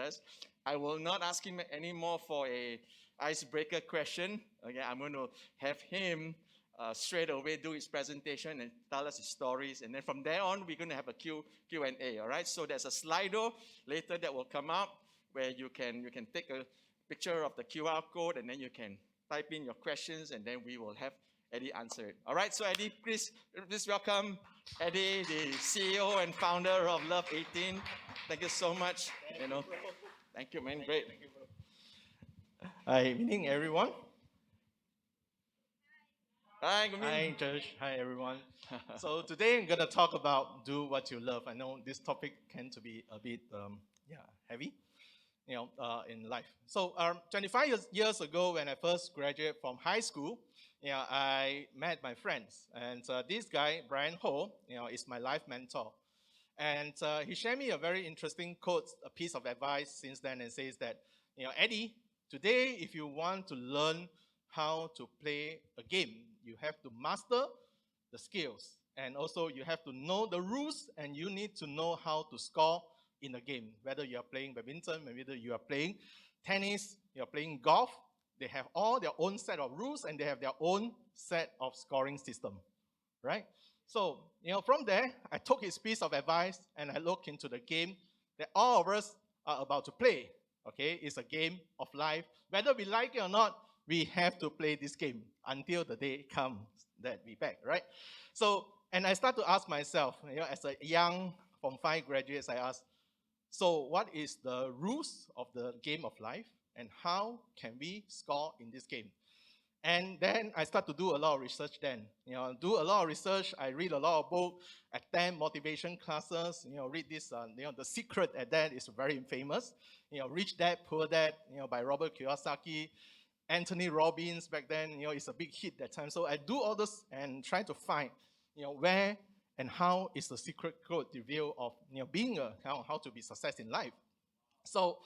us. I will not ask him anymore for a icebreaker question. Okay, I'm going to have him straight away do his presentation and tell us his stories. And then from there on, we're going to have a Q&A. All right. So there's a Slido later that will come up where you can take a picture of the QR code and then you can type in your questions and then we will have Eddie answer it. All right. So Eddie, please welcome Eddie, the CEO and founder of Love18. Thank you so much. Thank you, man. Great. Thank you, bro. Hi, evening, everyone. Hi, good Hi, evening. Josh. Hi, everyone. So today I'm going to talk about do what you love. I know this topic can to be a bit heavy, in life. So 25 years ago, when I first graduated from high school, I met my friends, and this guy Brian Ho, is my life mentor, and he shared me a very interesting quote, a piece of advice since then, and says that, Eddie, today if you want to learn how to play a game, you have to master the skills, and also you have to know the rules, and you need to know how to score in a game. Whether you are playing badminton, whether you are playing tennis, you are playing golf, they have all their own set of rules and they have their own set of scoring system, right? So, from there, I took his piece of advice and I looked into the game that all of us are about to play. Okay, it's a game of life. Whether we like it or not, we have to play this game until the day comes that we back, right? So, and I start to ask myself, as a young Form 5 graduates, I ask, so what is the rules of the game of life and how can we score in this game? And then I start to do a lot of research then. Do a lot of research, I read a lot of books, attend motivation classes, read this, The Secret at that is very famous. Rich Dad, Poor Dad, by Robert Kiyosaki. Anthony Robbins back then, it's a big hit that time. So I do all this and try to find, where and how is the secret code reveal of, being how to be success in life. So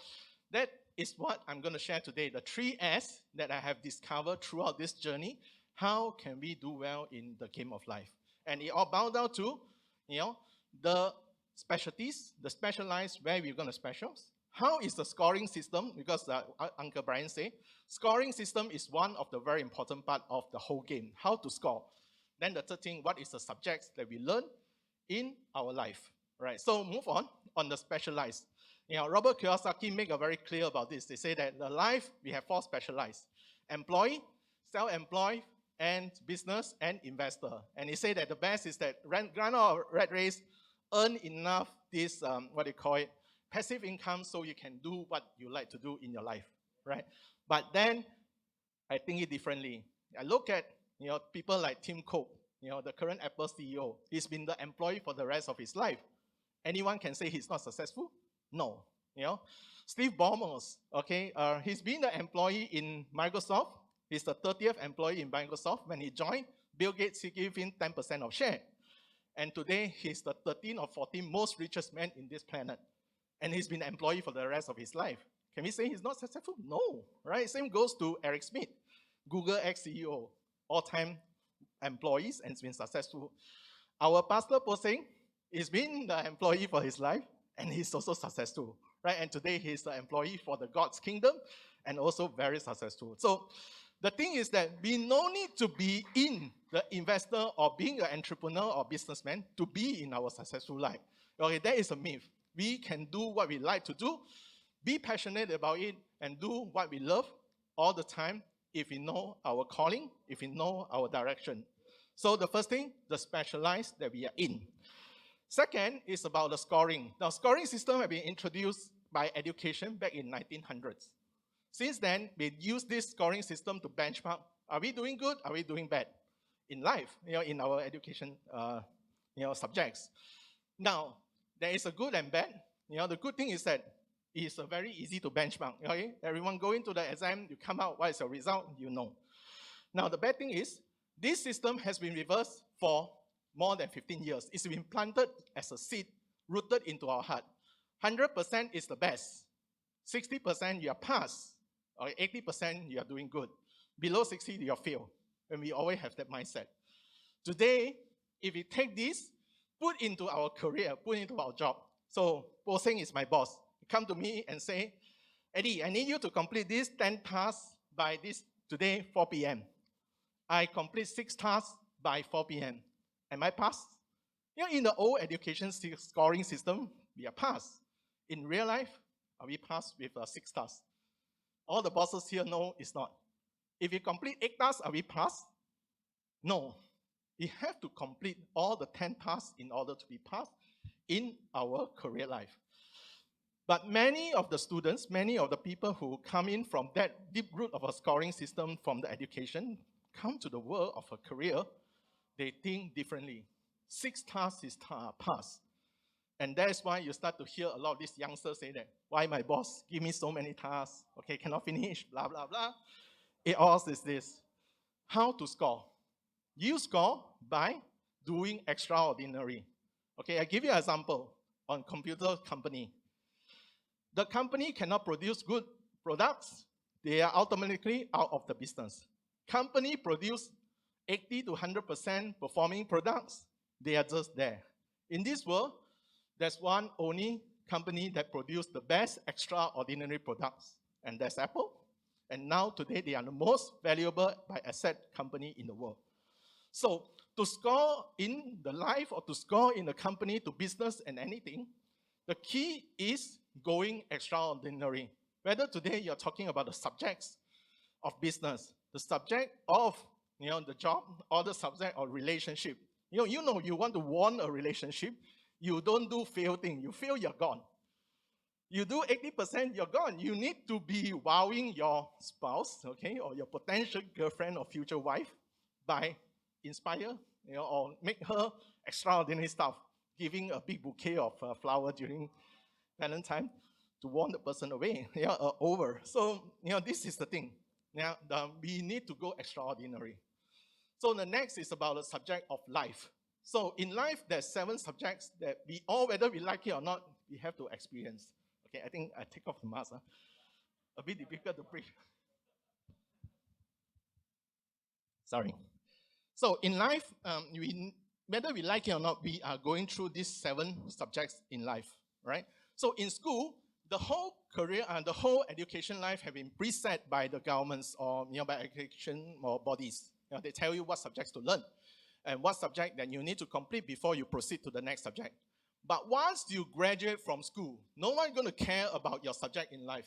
that is what I'm going to share today, the 3S that I have discovered throughout this journey. How can we do well in the game of life? And it all bound down to, the specialties, the specialized, where we're going to specialize. How is the scoring system? Because Uncle Brian said, scoring system is one of the very important part of the whole game, how to score. Then the third thing, what is the subjects that we learn in our life, right? So move on the specialized. Robert Kiyosaki make it very clear about this. They say that the life, we have 4 specialized: employee, self-employed, and business and investor. And he say that the best is that run our rat race, earn enough this, what they call it, passive income, so you can do what you like to do in your life, right? But then I think it differently. I look at people like Tim Cook, the current Apple CEO. He's been the employee for the rest of his life. Anyone can say he's not successful? No. Steve Ballmer, okay, he's been the employee in Microsoft. He's the 30th employee in Microsoft. When he joined, Bill Gates, he gave him 10% of share. And today, he's the 13th or 14th most richest man in this planet. And he's been an employee for the rest of his life. Can we say he's not successful? No, right? Same goes to Eric Schmidt, Google ex-CEO, all-time employees, and has been successful. Our Pastor Posing, he's been the employee for his life, and he's also successful, right? And today he's the employee for the God's kingdom, and also very successful. So the thing is that we no need to be in the investor or being an entrepreneur or businessman to be in our successful life. Okay, that is a myth. We can do what we like to do, be passionate about it, and do what we love all the time if we know our calling, if we know our direction. So the first thing, the specialized that we are in. Second is about the scoring. Now, scoring system have been introduced by education back in 1900s. Since then, we use this scoring system to benchmark, are we doing good, are we doing bad in life, in our education subjects. Now, there is a good and bad. The good thing is that it's very easy to benchmark. Okay? Everyone go into the exam, you come out, what is your result, you know. Now, the bad thing is, this system has been reversed for more than 15 years. It's been planted as a seed, rooted into our heart. 100% is the best. 60% you are pass, or 80% you are doing good. Below 60, you are fail. And we always have that mindset. Today, if we take this, put into our career, put into our job. So, Posing is my boss. come to me and say, Eddie, I need you to complete these 10 tasks by this today, 4 p.m. I complete 6 tasks by 4 p.m. Am I passed? In the old education scoring system, we are passed. In real life, are we passed with 6 tasks? All the bosses here know it's not. If you complete 8 tasks, are we passed? No. We have to complete all the 10 tasks in order to be passed in our career life. But many of the students, many of the people who come in from that deep root of a scoring system from the education, come to the world of a career, they think differently. 6 tasks is pass. And that's why you start to hear a lot of these youngsters say that, why my boss give me so many tasks, okay, cannot finish, blah, blah, blah. It all is this. How to score? You score by doing extraordinary. Okay, I give you an example on computer company. The company cannot produce good products, they are automatically out of the business. Company produce 80 to 100% performing products, they are just there. In this world, there's one only company that produce the best extraordinary products, and that's Apple. And now today they are the most valuable by asset company in the world. So to score in the life or to score in the company, to business and anything, the key is going extraordinary. Whether today you're talking about the subjects of business, the subject of the job, or the subject of relationship. You want to win a relationship, you don't do fail thing. You fail, you're gone. You do 80%, you're gone. You need to be wowing your spouse, okay, or your potential girlfriend or future wife by inspire, or make her extraordinary stuff, giving a big bouquet of flower during Valentine to warn the person away, over. So, this is the thing. Now, we need to go extraordinary. So the next is about the subject of life. So in life, there's 7 subjects that we all, whether we like it or not, we have to experience. Okay, I think I take off the mask. A bit difficult to breathe. Sorry. So in life, whether we like it or not, we are going through these 7 subjects in life, right? So in school, the whole career and the whole education life have been preset by the governments or by education or bodies. They tell you what subjects to learn and what subject that you need to complete before you proceed to the next subject. But once you graduate from school, no one's going to care about your subject in life.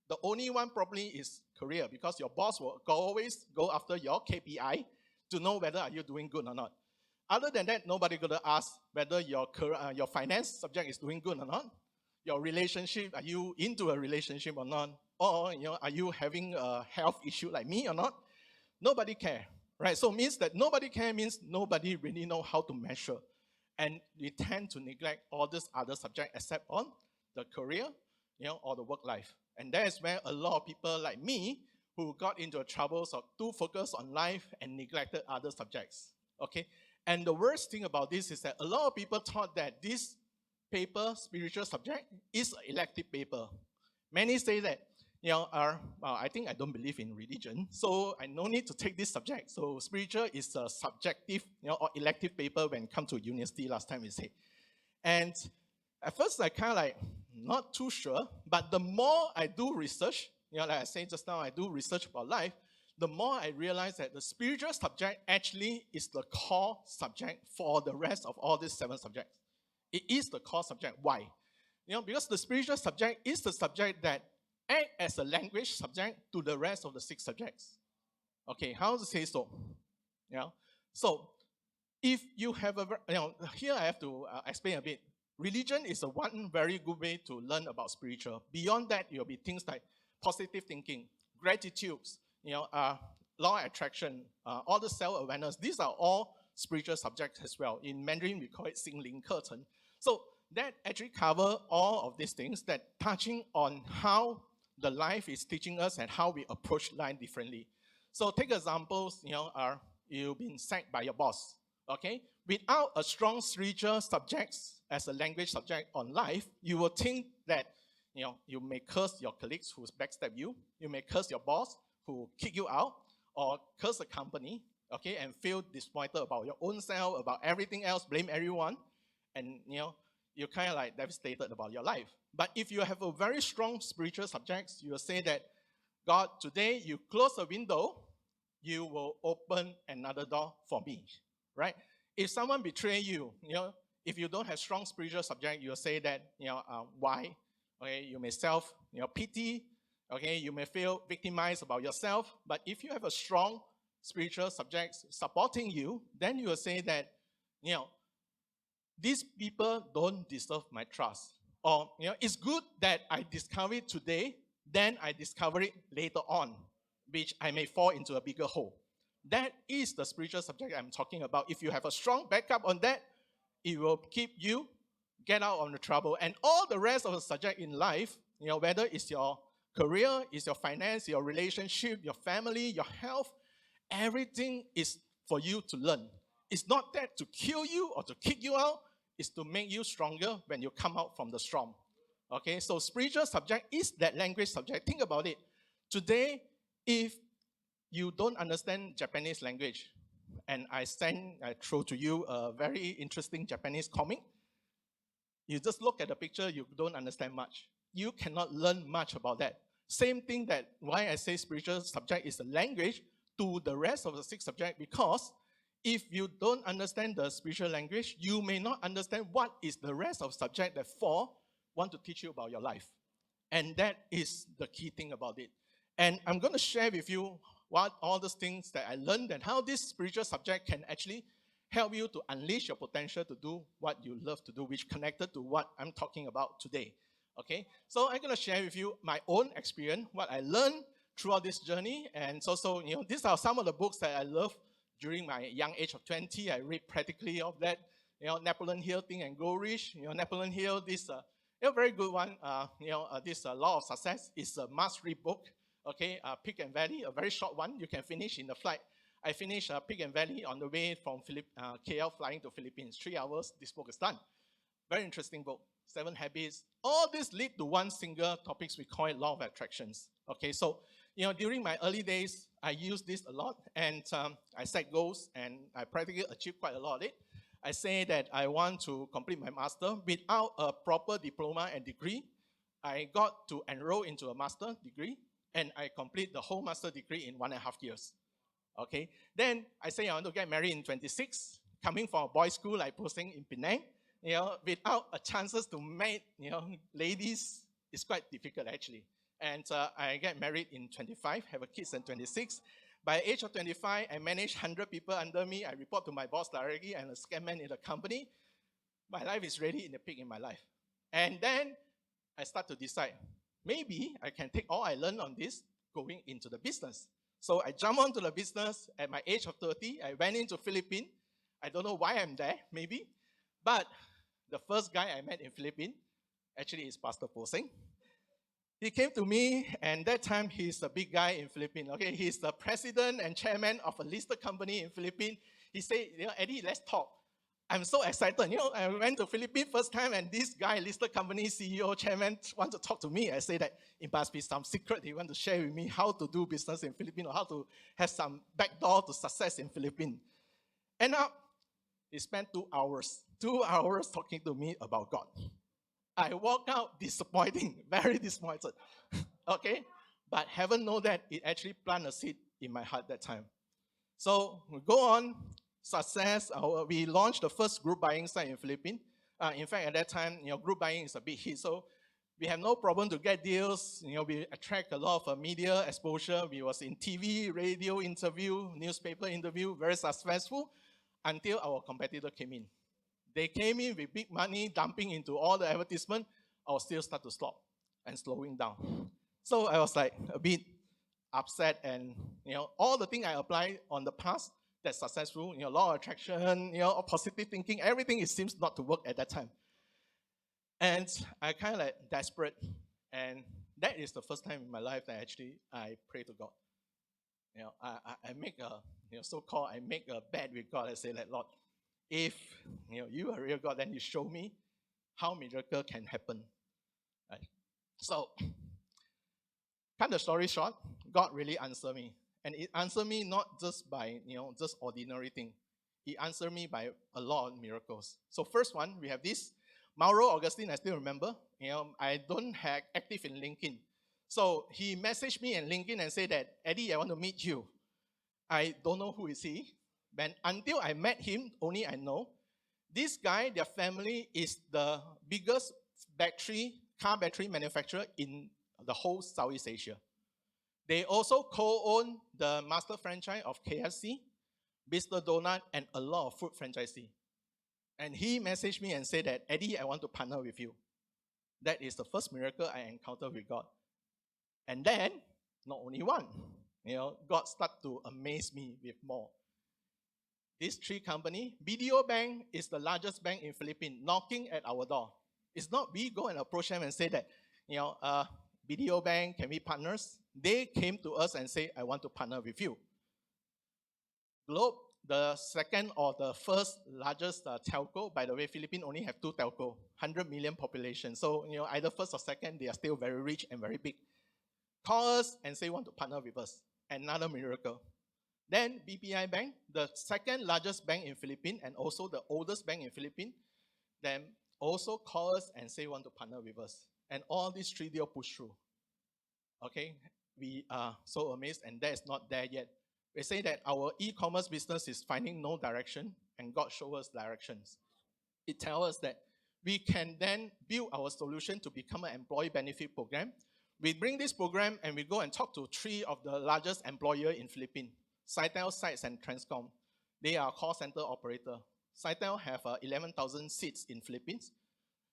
The only one probably is career, because your boss will always go after your KPI to know whether are you doing good or not. Other than that, nobody going to ask whether your finance subject is doing good or not. Your relationship, are you into a relationship or not? Or are you having a health issue like me or not? Nobody care, right? So means that nobody care means nobody really know how to measure. And we tend to neglect all these other subjects except on the career, or the work life. And that is where a lot of people like me who got into troubles of too focused on life and neglected other subjects, okay? And the worst thing about this is that a lot of people thought that this paper, spiritual subject, is an elective paper. Many say that, I think I don't believe in religion, so I no need to take this subject. So spiritual is a subjective, or elective paper when it comes to university, last time we said. And at first I kind of like, not too sure, but the more I do research, like I said just now, I do research about life, the more I realize that the spiritual subject actually is the core subject for the rest of all these 7 subjects. It is the core subject. Why? Because the spiritual subject is the subject that acts as a language subject to the rest of the 6 subjects. Okay, how to say so? So, if you have here I have to explain a bit. Religion is one very good way to learn about spiritual. Beyond that, it will be things like positive thinking, gratitudes, law of attraction, all the self-awareness. These are all spiritual subjects as well. In Mandarin, we call it 心灵课程. So that actually cover all of these things that touching on how the life is teaching us and how we approach life differently. So take examples, you've been sacked by your boss, okay? Without a strong spiritual subjects as a language subject on life, you will think that, you may curse your colleagues who backstab you, you may curse your boss who kick you out, or curse the company, okay, and feel disappointed about your own self, about everything else, blame everyone, and you're kind of like devastated about your life. But if you have a very strong spiritual subject, you will say that, God, today you close a window, you will open another door for me, right? If someone betray you, if you don't have strong spiritual subject, you'll say that, why? Okay, you may self, pity. Okay, you may feel victimized about yourself. But if you have a strong spiritual subject supporting you, then you will say that, you know, these people don't deserve my trust. Or, it's good that I discover it today, then I discover it later on, which I may fall into a bigger hole. That is the spiritual subject I'm talking about. If you have a strong backup on that, it will keep you get out of the trouble. And all the rest of the subject in life, whether it's your career, it's your finance, your relationship, your family, your health, everything is for you to learn. It's not that to kill you or to kick you out, it's to make you stronger when you come out from the storm. Okay, so spiritual subject is that language subject. Think about it. Today, if you don't understand Japanese language, and I throw to you a very interesting Japanese comic, you just look at the picture, you don't understand much. You cannot learn much about that. Same thing that why I say spiritual subject is a language to the rest of the 6 subjects, because if you don't understand the spiritual language, you may not understand what is the rest of subject that 4 want to teach you about your life. And that is the key thing about it. And I'm going to share with you what all those things that I learned and how this spiritual subject can actually help you to unleash your potential to do what you love to do, which connected to what I'm talking about today. Okay, so I'm going to share with you my own experience, what I learned throughout this journey. And so these are some of the books that I love during my young age of 20. I read practically of that. Napoleon Hill, Think and Grow Rich. Napoleon Hill, this very good one. This Law of Success is a must-read book. Okay, Pig and Valley, a very short one. You can finish in the flight. I finished Pig and Valley on the way from KL flying to Philippines. 3 hours, this book is done. Very interesting book. 7 Habits. All this lead to one single topic. We call it Law of Attractions. Okay, so during my early days, I used this a lot, and I set goals, and I practically achieved quite a lot of it. I say that I want to complete my master without a proper diploma and degree. I got to enroll into a master degree, and I complete the whole master degree in 1.5 years. Okay, then I say I want to get married in 26, coming from a boys' school like posting in Penang. Without a chances to meet, ladies, it's quite difficult actually. And I get married in 25, have a kids in 26. By the age of 25, I manage 100 people under me. I report to my boss directly and a scam man in the company. My life is really in the peak in my life. And then I start to decide, maybe I can take all I learned on this going into the business. So I jump onto the business at my age of 30. I went into Philippines. I don't know why I'm there, maybe. But the first guy I met in Philippines actually is Pastor Posing. He came to me, and that time he's a big guy in Philippines. Okay, he's the president and chairman of a listed company in Philippines. He said, Eddie, let's talk. I'm so excited. I went to Philippines first time, and this guy, listed company CEO, chairman, want to talk to me. I say that it must be some secret he want to share with me how to do business in Philippines or how to have some backdoor to success in Philippines. And now he spent 2 hours talking to me about God. I walk out disappointing, very disappointed. Okay, but heaven know that it actually planted a seed in my heart that time. So we go on, success. We launched the first group buying site in Philippines. In fact, at that time, group buying is a big hit. So we have no problem to get deals. We attract a lot of media exposure. We was in TV, radio interview, newspaper interview, very successful until our competitor came in. They came in with big money, dumping into all the advertisement. Our sales start to stop and slowing down. So I was like a bit upset, and all the things I applied on the past that's successful, law of attraction, positive thinking, everything it seems not to work at that time. And I kind of like desperate, and that is the first time in my life that actually I pray to God. I make a so-called I make a bet with God. I say like, Lord, if you are real God, then you show me how miracle can happen. Right? So, cut the story short, God really answered me. And it answered me not just by, just ordinary thing. He answered me by a lot of miracles. So first one, we have this Mauro Augustine, I still remember. I don't have active in LinkedIn. So he messaged me in LinkedIn and said that, Eddie, I want to meet you. I don't know who is he. But until I met him, only I know. This guy, their family is the biggest car battery manufacturer in the whole Southeast Asia. They also co-own the master franchise of KFC, Mr. Donut, and a lot of food franchisee. And he messaged me and said that, Eddie, I want to partner with you. That is the first miracle I encountered with God. And then, not only one, God started to amaze me with more. These three companies, BDO Bank is the largest bank in Philippines, knocking at our door. It's not we go and approach them and say that, BDO Bank, can we partners? They came to us and say, I want to partner with you. Globe, the second or the first largest telco. By the way, Philippines only have 2 telco, 100 million population. So, either first or second, they are still very rich and very big. Call us and say want to partner with us. Another miracle. Then BPI Bank, the second largest bank in Philippines and also the oldest bank in Philippines, then also call us and say want to partner with us. And all these three deals push through. Okay, we are so amazed, and that is not there yet. We say that our e-commerce business is finding no direction, and God shows us directions. It tells us that we can then build our solution to become an employee benefit program. We bring this program and we go and talk to 3 of the largest employers in Philippines, Sitel, Sites, and Transcom. They are call center operator. Sitel have 11,000 seats in Philippines.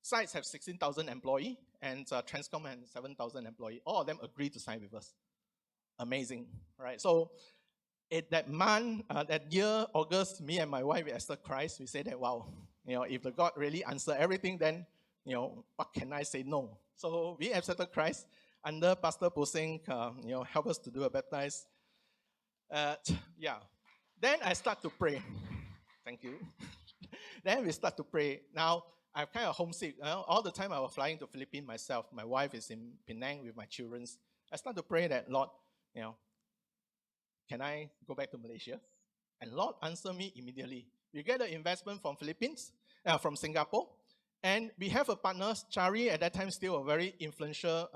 Sites have 16,000 employees, and Transcom has 7,000 employees. All of them agree to sign with us. Amazing, right? So that month, that year, August, me and my wife, we accepted Christ. We said that, wow, if the God really answer everything, then, what can I say no? So we accepted Christ under Pastor Posing, help us to do a baptize. Then I start to pray. Thank you. Then we start to pray. Now, I'm kind of homesick. All the time I was flying to Philippines myself. My wife is in Penang with my children. I start to pray that, Lord, can I go back to Malaysia? And Lord answered me immediately. We get an investment from from Singapore, and we have a partner, Chari, at that time still a very influential,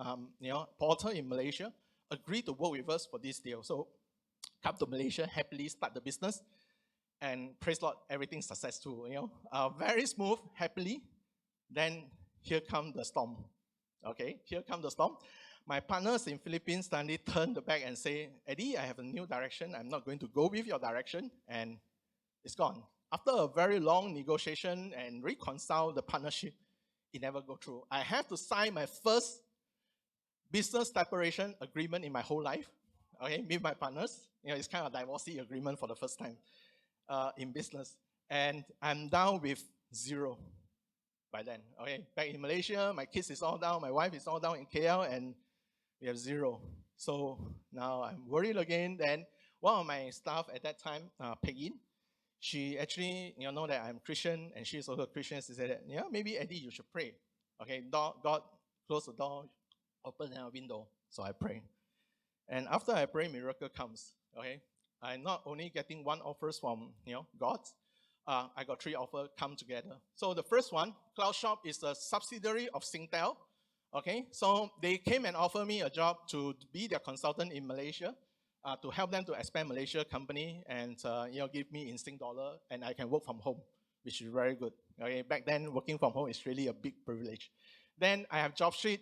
porter in Malaysia, agreed to work with us for this deal. So come to Malaysia, happily start the business, and praise Lord, everything successful. Very smooth, happily. Then here comes the storm. Okay, here comes the storm. My partners in Philippines suddenly turned the back and say, Eddie, I have a new direction. I'm not going to go with your direction. And it's gone. After a very long negotiation and reconcile the partnership, it never go through. I have to sign my first business separation agreement in my whole life, okay, with my partners. It's kind of a divorcee agreement for the first time in business. And I'm down with 0 by then. Okay, back in Malaysia, my kids is all down, my wife is all down in KL, and we have 0. So now I'm worried again. Then one of my staff at that time, Peggy, she actually, know that I'm Christian, and she's also a Christian. She said, maybe Eddie, you should pray. Okay, God close the door, open a window. So I pray. And after I pray, miracle comes. Okay, I'm not only getting 1 offers from, God, I got 3 offers come together. So the first one, Cloud Shop is a subsidiary of Singtel. Okay, so they came and offered me a job to be their consultant in Malaysia, to help them to expand Malaysia company and give me in Sing dollar, and I can work from home, which is very good. Okay, back then working from home is really a big privilege. Then I have Job Street,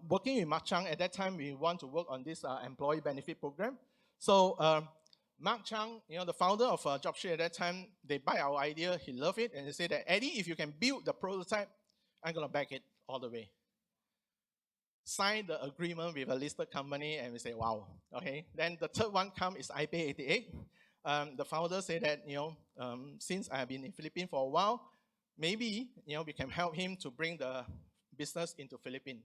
working with Mark Chang. At that time, we want to work on this employee benefit program. So Mark Chang, the founder of Job Street at that time, they buy our idea. He loved it, and they said that, Eddie, if you can build the prototype, I'm gonna back it all the way. Sign the agreement with a listed company, and we say, wow, okay. Then the third one come is iPay88. The founder said that, since I have been in Philippines for a while, maybe, we can help him to bring the business into Philippines.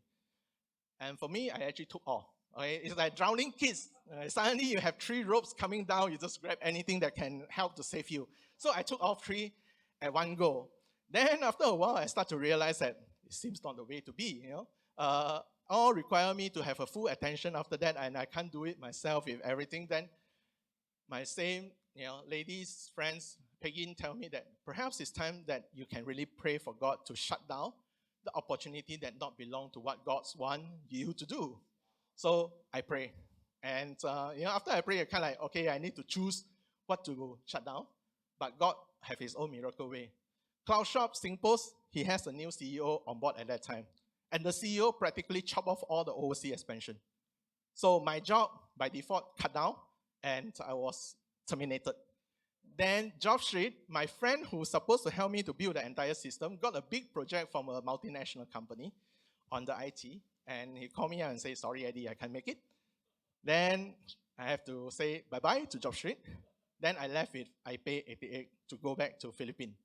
And for me, I actually took off. Okay, it's like drowning kids. Suddenly you have 3 ropes coming down, you just grab anything that can help to save you. So I took all 3 at one go. Then after a while, I start to realize that it seems not the way to be, all require me to have a full attention after that, and I can't do it myself with everything. Then my same, ladies, friends, Peggy tell me that perhaps it's time that you can really pray for God to shut down the opportunity that not belong to what God's want you to do. So I pray. And after I pray, I kind of like, okay, I need to choose what to shut down. But God have his own miracle way. Cloud Shop, SingPost, he has a new CEO on board at that time. And the CEO practically chopped off all the overseas expansion. So my job, by default, cut down, and I was terminated. Then Job Street, my friend who's supposed to help me to build the entire system, got a big project from a multinational company on the IT, and he called me out and said, sorry, Eddie, I can't make it. Then I have to say bye-bye to Job Street. Then I left with iPay88 to go back to Philippines.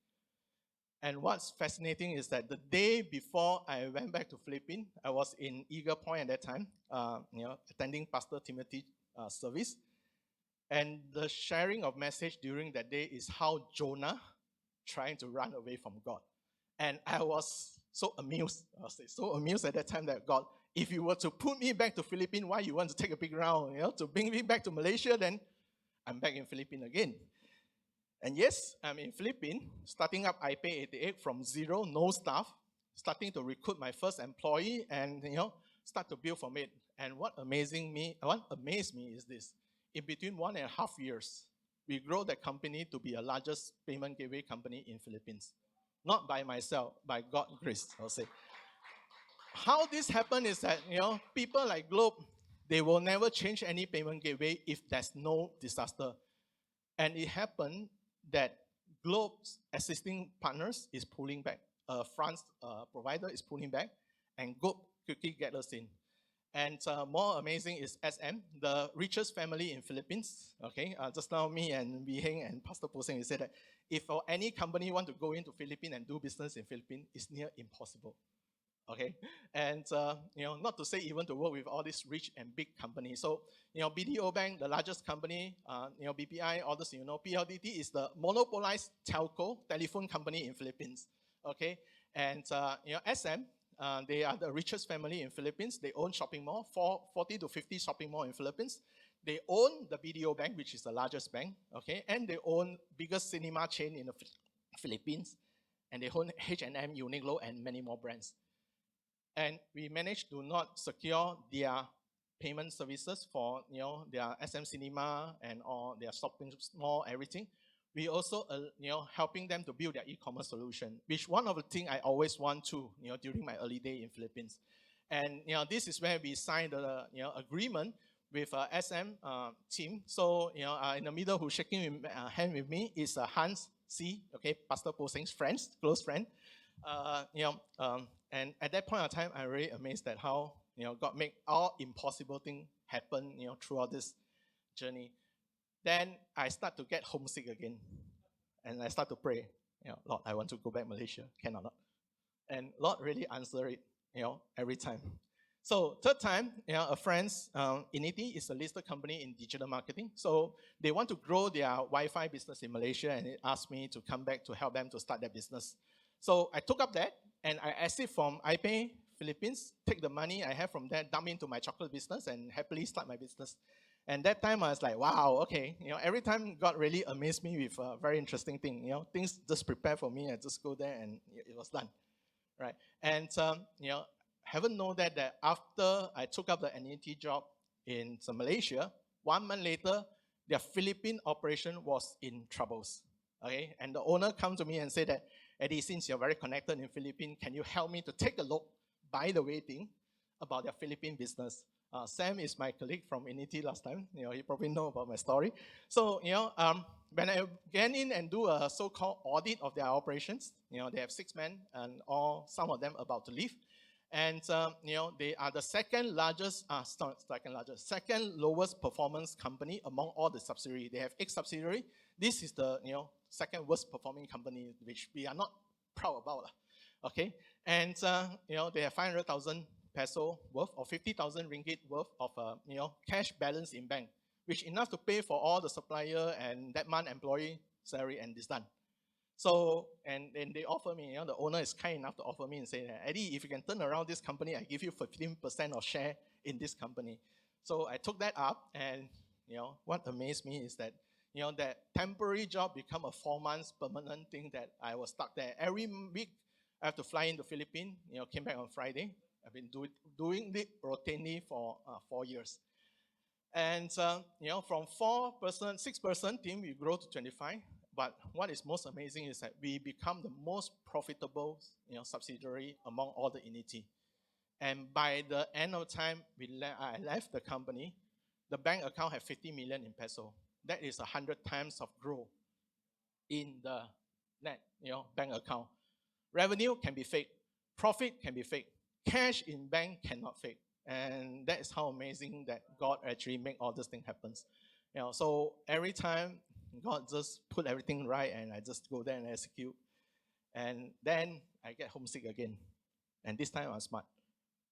And what's fascinating is that the day before I went back to Philippines, I was in Eagle Point at that time, attending Pastor Timothy's service. And the sharing of message during that day is how Jonah trying to run away from God. And I was so amused. I was so amused at that time that God, if you were to put me back to Philippines, why you want to take a big round, to bring me back to Malaysia, then I'm back in Philippines again. And yes, I'm in Philippines, starting up iPay88 from zero, no staff, starting to recruit my first employee and, start to build from it. And what amazed me is this. In between 1.5 years, we grow the company to be the largest payment gateway company in Philippines. Not by myself, by God's grace, I'll say. How this happened is that, people like Globe, they will never change any payment gateway if there's no disaster. And it happened that Globe's existing partners is pulling back. France provider is pulling back, and Globe quickly get us in. And more amazing is SM, the richest family in Philippines. Okay, just now me and Wee Heng and Pastor Poseng, we said that if any company want to go into Philippines and do business in Philippines, it's near impossible. Okay, and not to say even to work with all these rich and big companies. So BDO Bank, the largest company, BPI, all this, PLDT is the monopolized telco telephone company in Philippines. Okay, and SM. They are the richest family in Philippines. They own shopping mall, 40 to 50 shopping mall in Philippines. They own the BDO Bank, which is the largest bank, okay? And they own biggest cinema chain in the Philippines. And they own H&M, Uniqlo, and many more brands. And we managed to not secure their payment services for their SM Cinema and all their shopping mall, everything. We also, helping them to build their e-commerce solution, which one of the things I always want to, during my early day in Philippines. And, this is where we signed the, agreement with SM team. So, in the middle who's shaking hand with me is Hans C, okay, Pastor Poseng's friends, close friend. And at that point of time, I'm really amazed at how, God make all impossible things happen, throughout this journey. Then I start to get homesick again. And I start to pray, Lord, I want to go back Malaysia, can or not? And Lord really answered it, every time. So third time, a friend's, Inity is a listed company in digital marketing. So they want to grow their Wi-Fi business in Malaysia, and it asked me to come back to help them to start their business. So I took up that, and I exit from iPay Philippines, take the money I have from there, dump into my chocolate business, and happily start my business. And that time I was like, wow, okay. Every time God really amazed me with a very interesting thing. Things just prepare for me. I just go there and it was done, right? And haven't known that after I took up the annuity job in Malaysia, 1 month later, their Philippine operation was in troubles. Okay, and the owner come to me and said that, Eddie, since you're very connected in Philippines, can you help me to take a look, by the way, thing about their Philippine business? Sam is my colleague from Inity last time. He probably know about my story. So, when I get in and do a so-called audit of their operations, they have 6 men and some of them about to leave. And, they are the second lowest performance company among all the subsidiaries. They have 8 subsidiaries. This is the, second worst performing company, which we are not proud about. Okay. And, they have 500,000 peso worth or 50,000 ringgit worth of cash balance in bank, which enough to pay for all the supplier and that month employee salary, and this done. So, and they offer me, the owner is kind enough to offer me and say, Eddie, if you can turn around this company, I give you 15% of share in this company. So I took that up, and what amazed me is that that temporary job become a 4 months permanent thing that I was stuck there. Every week I have to fly into Philippines. Came back on Friday. I've been doing it routinely for 4 years. And from 4-person, 6-person team, we grow to 25. But what is most amazing is that we become the most profitable, subsidiary among all the entity. And by the end of time, I left the company. The bank account had 50 million in peso. That is 100 times of growth in the net, bank account. Revenue can be fake, profit can be fake, cash in bank cannot fake. And that is how amazing that God actually make all this thing happens. So every time God just put everything right, and I just go there and execute. And then I get homesick again. And this time I'm smart.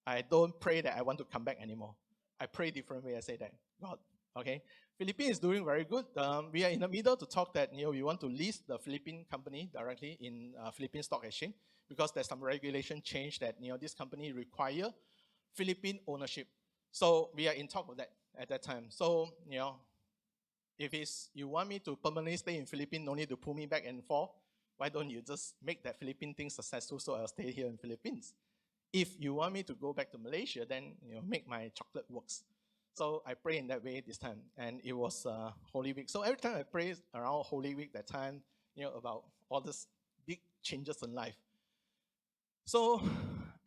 I don't pray that I want to come back anymore. I pray different way. I say that, God, okay, Philippines is doing very good. We are in the middle to talk that we want to list the Philippine company directly in Philippine Stock Exchange, because there's some regulation change that this company require Philippine ownership. So we are in talk of that at that time. So if you want me to permanently stay in Philippines, no need to pull me back and forth. Why don't you just make that Philippine thing successful, so I'll stay here in Philippines? If you want me to go back to Malaysia, then make my chocolate works. So I pray in that way this time, and it was Holy Week. So every time I pray around Holy Week that time, about all these big changes in life. So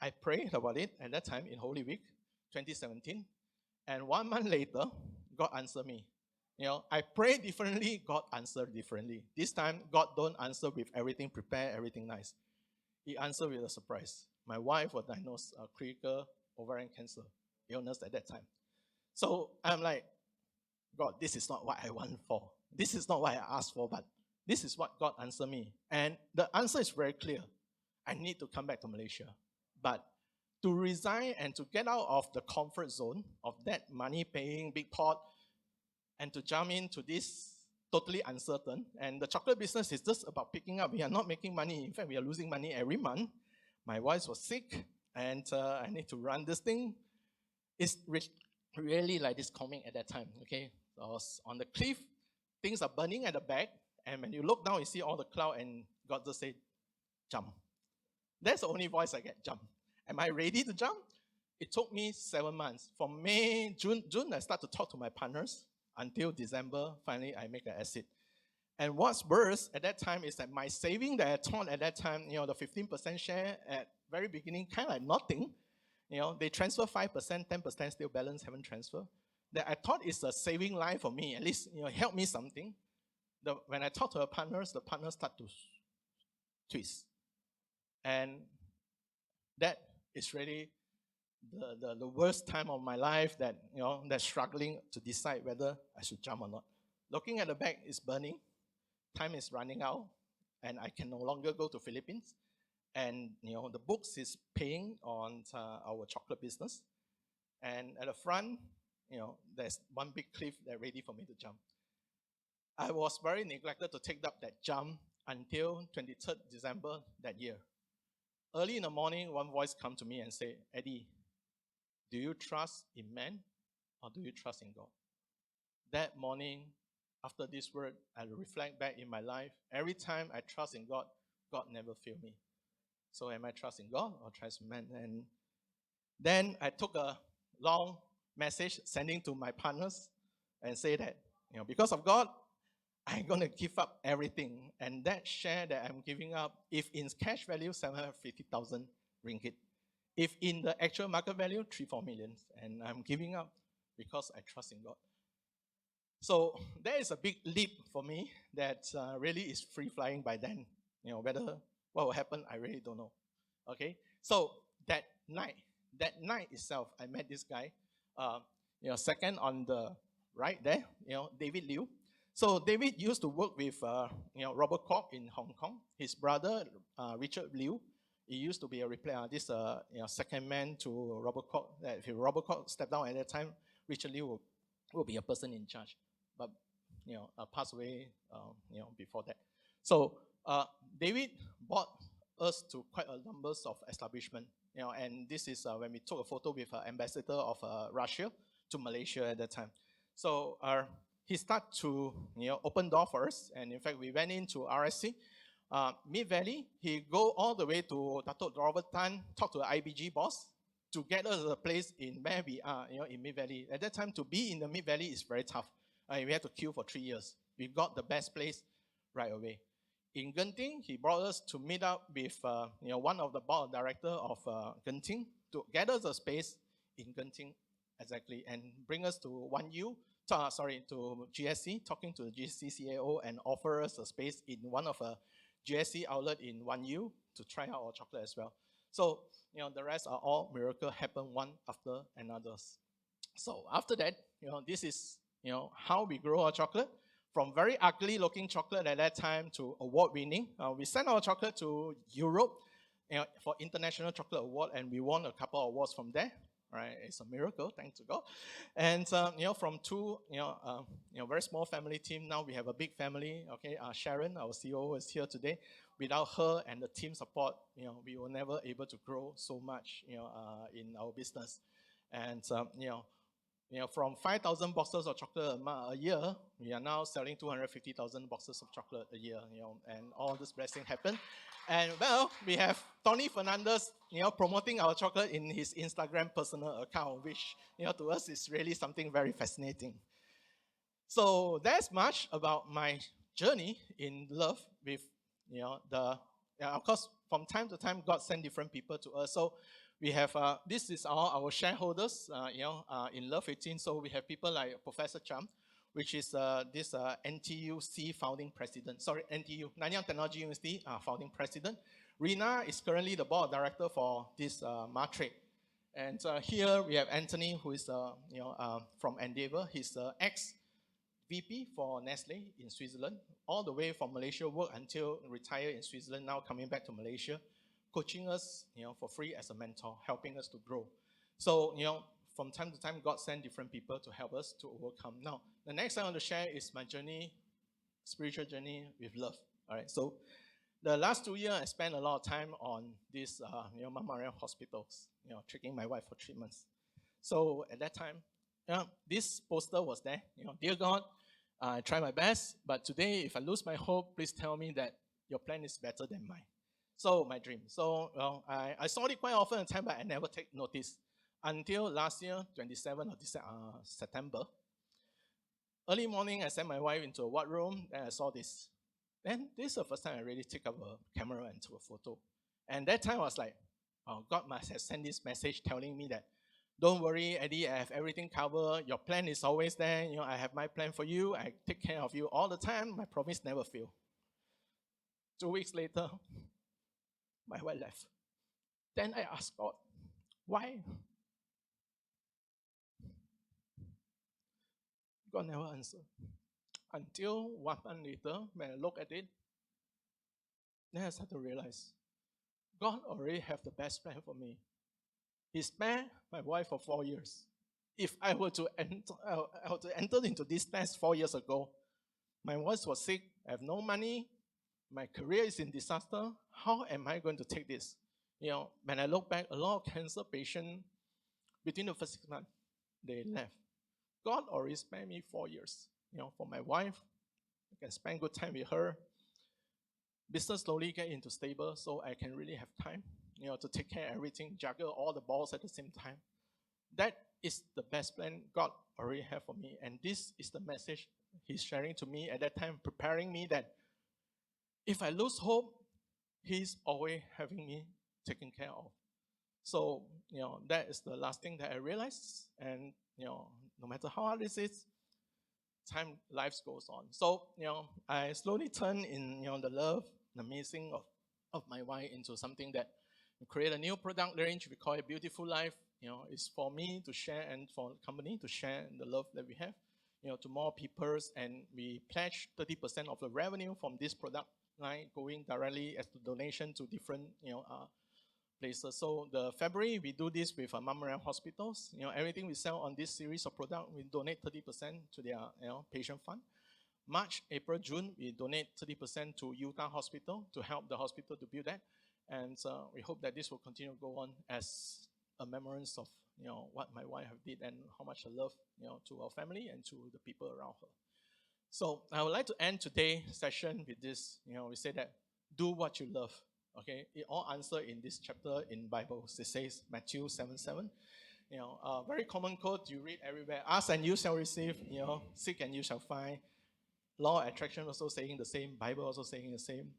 I prayed about it at that time in Holy Week 2017, and 1 month later, God answered me. I pray differently, God answered differently. This time, God don't answer with everything prepared, everything nice. He answered with a surprise. My wife was diagnosed critical ovarian cancer illness at that time. So I'm like, God, this is not what I want for. This is not what I asked for, but this is what God answered me. And the answer is very clear. I need to come back to Malaysia. But to resign and to get out of the comfort zone of that money paying big pot, and to jump into this totally uncertain. And the chocolate business is just about picking up. We are not making money. In fact, we are losing money every month. My wife was sick, and I need to run this thing. It's really like this comic at that time, okay? So I was on the cliff. Things are burning at the back. And when you look down, you see all the cloud, and God just said, jump. That's the only voice I get, jump. Am I ready to jump? It took me 7 months. From June, I start to talk to my partners. Until December, finally, I make an exit. And what's worse at that time is that my saving that I thought at that time, the 15% share at very beginning, kind of like nothing. They transfer 5%, 10% still balance, haven't transferred. That I thought is a saving line for me, at least, help me something. When I talk to the partners start to twist. And that is really the worst time of my life, that that's struggling to decide whether I should jump or not. Looking at the back is burning, time is running out, and I can no longer go to Philippines. And the books is paying on our chocolate business. And at the front, there's one big cliff that's ready for me to jump. I was very neglected to take up that jump until 23rd December that year. Early in the morning, one voice come to me and say, Eddie, do you trust in man or do you trust in God? That morning, after this word, I reflect back in my life. Every time I trust in God, God never failed me. So am I trusting God or trust man? And then I took a long message sending to my partners and say that, because of God, I'm going to give up everything. And that share that I'm giving up, if in cash value, 750,000 ringgit. If in the actual market value, 3-4 million. And I'm giving up because I trust in God. So that is a big leap for me that really is free flying by then. Whether what will happen, I really don't know. Okay, so that night itself, I met this guy. Second on the right there, David Liu. So David used to work with Robert Koch in Hong Kong. His brother Richard Liu, he used to be a second man to Robert Koch. If Robert Koch stepped down at that time, Richard Liu will be a person in charge. But passed away before that. So David brought us to quite a numbers of establishment. And this is when we took a photo with an ambassador of Russia to Malaysia at that time. So he started to open door for us, and in fact we went into RSC. Mid Valley, he go all the way to Dato Robert Tan, talk to the IBG boss to get us a place in where we are, in Mid Valley. At that time, to be in the Mid Valley is very tough. We had to queue for 3 years. We got the best place right away. In Genting, he brought us to meet up with one of the board director of Genting to get us a space in Genting exactly and bring us to 1U, to GSC, talking to the GSC CAO and offer us a space in one of a GSC outlet in 1U to try out our chocolate as well. So, the rest are all miracle happen one after another. So after that, this is, how we grow our chocolate from very ugly looking chocolate at that time to award winning. We sent our chocolate to Europe, for International Chocolate Award, and we won a couple of awards from there. Right, it's a miracle, thanks to God. And from two, very small family team, now we have a big family. Okay, Sharon, our CEO, is here today. Without her and the team support, we were never able to grow so much, in our business. And from 5,000 boxes of chocolate a year, we are now selling 250,000 boxes of chocolate a year, and all this blessing happened. And well, we have Tony Fernandez, promoting our chocolate in his Instagram personal account, which, to us is really something very fascinating. So that's much about my journey in love with, of course, from time to time, God sent different people to us. So we have, this is all our shareholders, in Love18. So we have people like Professor Cham, which is this NTUC founding president. Sorry, NTU, Nanyang Technology University founding president. Rina is currently the board director for this Matrix. And here we have Anthony, who is from Endeavour. He's ex-VP for Nestle in Switzerland, all the way from Malaysia, work until retire in Switzerland, now coming back to Malaysia, coaching us, for free as a mentor, helping us to grow. So, from time to time, God sent different people to help us to overcome. Now, the next I want to share is my journey, spiritual journey with love. All right, so the last 2 years, I spent a lot of time on this, Mama hospitals, treating my wife for 3 months. So at that time, this poster was there, dear God, I try my best, but today, if I lose my hope, please tell me that your plan is better than mine. So my dream. So I saw it quite often at the time, but I never take notice until last year, 27th of September. Early morning, I sent my wife into a ward room, and I saw this. Then this is the first time I really took up a camera and took a photo. And that time I was like, oh, God must have sent this message telling me that, don't worry, Eddie, I have everything covered. Your plan is always there. I have my plan for you. I take care of you all the time. My promise never fail. 2 weeks later, my wife left. Then I asked God, why? God never answered. Until 1 month later, when I look at it, then I started to realize, God already have the best plan for me. He spared my wife for 4 years. If I were to enter into this test 4 years ago, my wife was sick, I have no money, my career is in disaster, how am I going to take this? When I look back, a lot of cancer patients, within the first 6 months, they left. God already spared me 4 years. For my wife, I can spend good time with her. Business slowly get into stable, so I can really have time, to take care of everything, juggle all the balls at the same time. That is the best plan God already have for me. And this is the message He's sharing to me at that time, preparing me that if I lose hope, He's always having me taken care of. So, that is the last thing that I realized. And, no matter how hard this is, life goes on. So, I slowly turn in, the love, the amazing of my wife into something that we create a new product range. We call it Beautiful Life. It's for me to share and for the company to share the love that we have, to more people. And we pledge 30% of the revenue from this product line going directly as a donation to different, places. So the February, we do this with Mama hospitals. Everything we sell on this series of product, we donate 30% to their patient fund. March, April, June, we donate 30% to Utah Hospital to help the hospital to build that. And we hope that this will continue to go on as a remembrance of what my wife did and how much I love to our family and to the people around her. So I would like to end today's session with this. We say that do what you love. Okay, it all answered in this chapter in Bible. It says Matthew 7:7. Very common quote you read everywhere. Ask and you shall receive. Seek and you shall find. Law of attraction also saying the same. Bible also saying the same.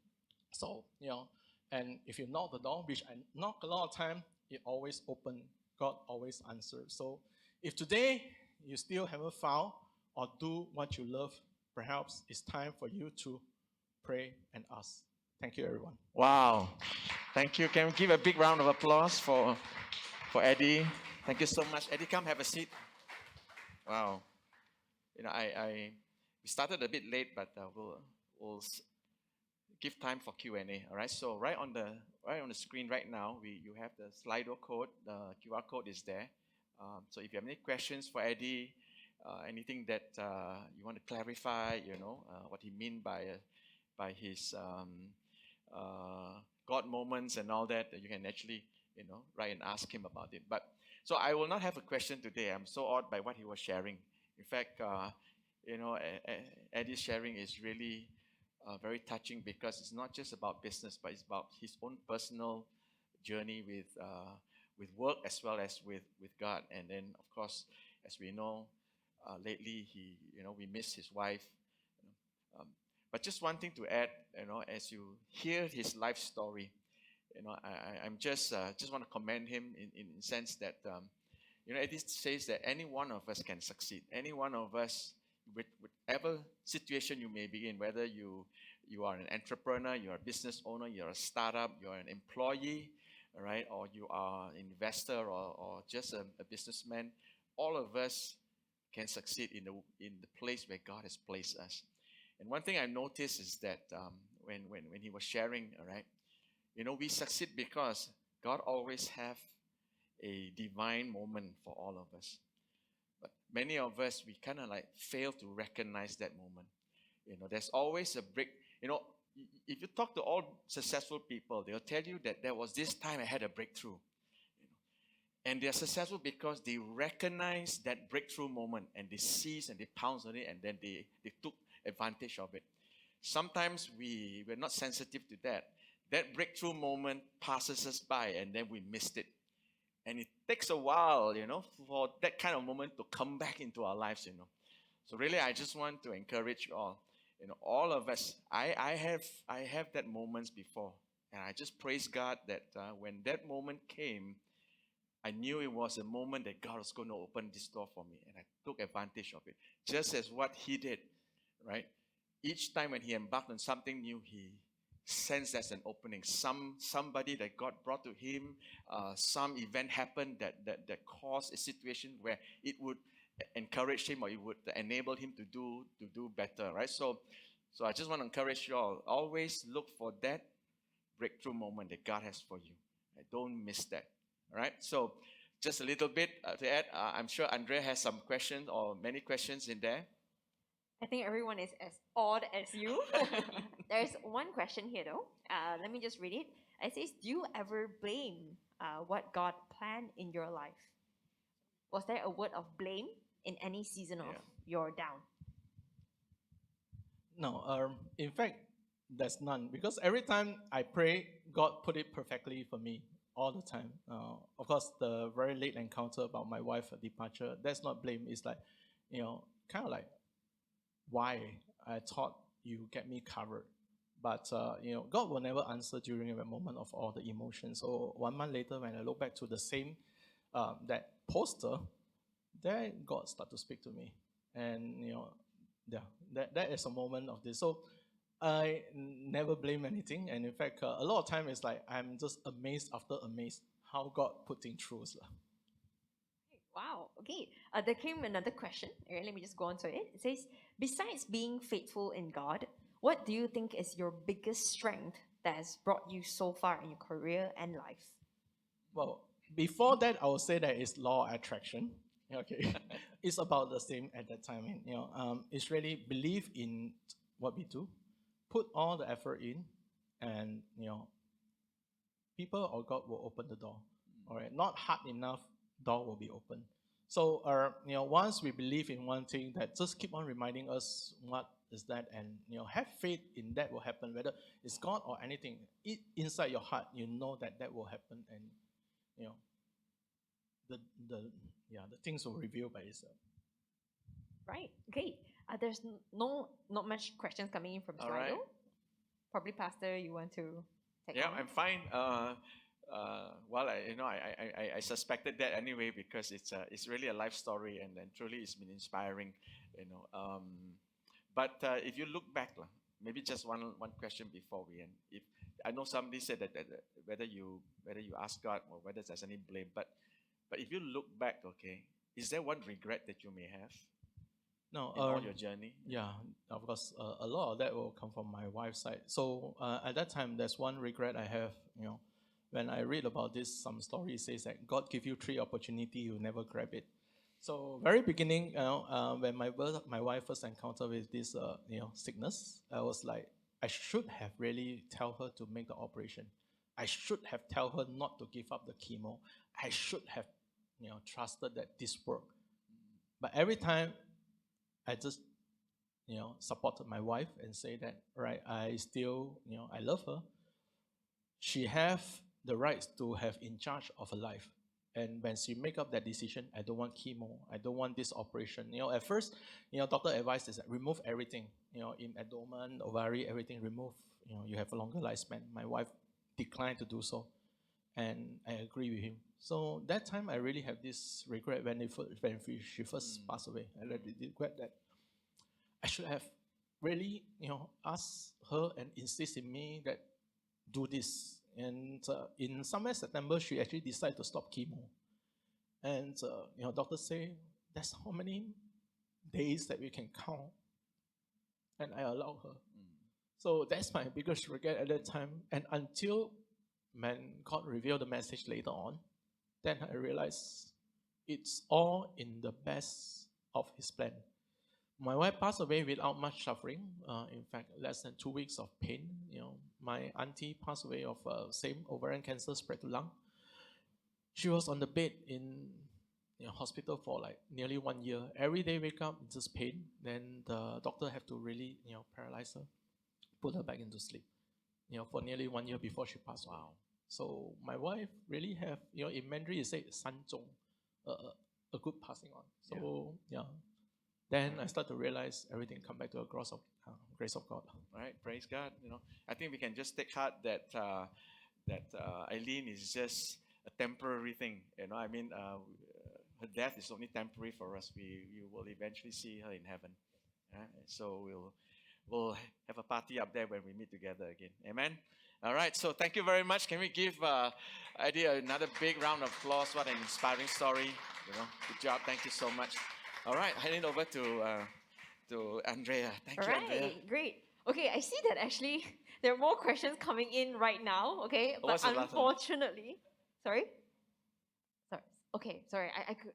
So and if you knock the door, which I knock a lot of time, it always open. God always answers. So if today you still haven't found or do what you love, perhaps it's time for you to pray and ask. Thank you, everyone. Wow. Thank you. Can we give a big round of applause for Eddie? Thank you so much. Eddie, come have a seat. Wow. We started a bit late, but we'll give time for Q&A. All right. So right on the screen right now, you have the Slido code. The QR code is there. So if you have any questions for Eddie, anything that you want to clarify, what he mean by his God moments and all that, you can actually write and ask him about it. But so I will not have a question today. I'm so awed by what he was sharing. In fact, Eddie's sharing is really very touching because it's not just about business, but it's about his own personal journey with work as well as with God. And then, of course, as we know, lately we miss his wife. But just one thing to add, as you hear his life story, I'm just want to commend him in the sense that Eddie says that any one of us can succeed. Any one of us, with whatever situation you may be in, whether you are an entrepreneur, you're a business owner, you're a startup, you're an employee, all right, or you are an investor or just a businessman, all of us can succeed in the place where God has placed us. And one thing I noticed is that when he was sharing, all right, we succeed because God always have a divine moment for all of us. But many of us, we kind of like fail to recognize that moment. There's always a break. If you talk to all successful people, they'll tell you that there was this time I had a breakthrough. And they're successful because they recognize that breakthrough moment and they seize and they pounce on it and then they took advantage of it. Sometimes we're not sensitive to that. That breakthrough moment passes us by and then we missed it. And it takes a while, for that kind of moment to come back into our lives, So really, I just want to encourage you all, all of us. I have that moments before, and I just praise God that when that moment came, I knew it was a moment that God was going to open this door for me, and I took advantage of it, just as what He did, right? Each time when He embarked on something new, He sensed as an opening. Somebody that God brought to Him, some event happened that caused a situation where it would encourage Him or it would enable Him to do better, right? So I just want to encourage you all. Always look for that breakthrough moment that God has for you. Don't miss that. All right. So just a little bit to add. I'm sure Andrea has some questions or many questions in there. I think everyone is as odd as you. There's one question here though. Let me just read it. It says, do you ever blame what God planned in your life? Was there a word of blame in any season of your down? No, in fact, there's none. Because every time I pray, God put it perfectly for me all the time. Of course, the very late encounter about my wife's departure, that's not blame. It's like, kind of like, why? I thought you get me covered. But, God will never answer during a moment of all the emotions. So 1 month later, when I look back to the same, that poster, then God started to speak to me. And, that is a moment of this. So I never blame anything. And in fact, a lot of time it's like I'm just amazed after amazed how God put things through. Wow. Okay. There came another question. Okay, let me just go on to it. It says, besides being faithful in God, what do you think is your biggest strength that has brought you so far in your career and life? Well, before that, I would say that it's law of attraction. Okay, it's about the same at that time. It's really believe in what we do, put all the effort in, and people or God will open the door. All right, not hard enough, door will be open. So, once we believe in one thing, that just keep on reminding us what is that, and have faith in that will happen, whether it's God or anything. Inside your heart, you know that will happen, and you know the the the things will reveal by itself. Right. Okay. There's not much questions coming in from All Slido. right. Probably, Pastor, you want to take Yeah, on? I'm fine. Well, I suspected that anyway because it's really a life story and truly it's been inspiring, you know. But if you look back, maybe just one question before we end. If I know somebody said that whether you ask God or whether there's any blame, but if you look back, okay, is there one regret that you may have No, in all your journey? yeah, of course, a lot of that will come from my wife's side. So at that time, there's one regret I have. When I read about this, some story says that God give you 3 opportunity, you never grab it. So very beginning, when my wife first encountered with this, sickness, I was like, I should have really tell her to make the operation. I should have tell her not to give up the chemo. I should have, trusted that this work. But every time I just, supported my wife and say that, right, I still, I love her. She have the rights to have in charge of her life. And when she make up that decision, I don't want chemo, I don't want this operation. At first, doctor advice is that remove everything, in abdomen, ovary, everything remove. You have a longer lifespan. My wife declined to do so, and I agree with him. So that time, I really have this regret when she first passed away. I really regret that. I should have really, asked her and insist in me that do this. And in somewhere September, she actually decided to stop chemo. And doctors say that's how many days that we can count. And I allow her. So that's my biggest regret at that time. And until when God revealed the message later on, then I realized it's all in the best of His plan. My wife passed away without much suffering. In fact, less than 2 weeks of pain. My auntie passed away of same ovarian cancer spread to lung. She was on the bed in hospital for like nearly 1 year. Every day wake up, just pain. Then the doctor have to really paralyze her, put her back into sleep. For nearly 1 year before she passed away. Wow. So my wife really have in Mandarin it say 三种, a good passing on. So yeah. Then I start to realize everything come back to a grace of God. Right, praise God. I think we can just take heart that Eileen is just a temporary thing. I mean, her death is only temporary for us. We will eventually see her in heaven. So we'll have a party up there when we meet together again. Amen. All right. So thank you very much. Can we give Eddie another big round of applause? What an inspiring story. Good job. Thank you so much. All right, handing over to Andrea. Thank you, Andrea. Right, great. Okay, I see that actually there are more questions coming in right now. Okay, but what's the last one? unfortunately, sorry. Okay, sorry,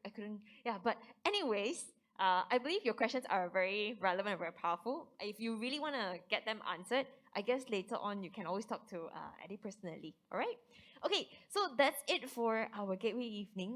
I couldn't. Yeah, but anyways, I believe your questions are very relevant and very powerful. If you really want to get them answered, I guess later on you can always talk to Eddie personally. All right. Okay, so that's it for our Gateway Evening.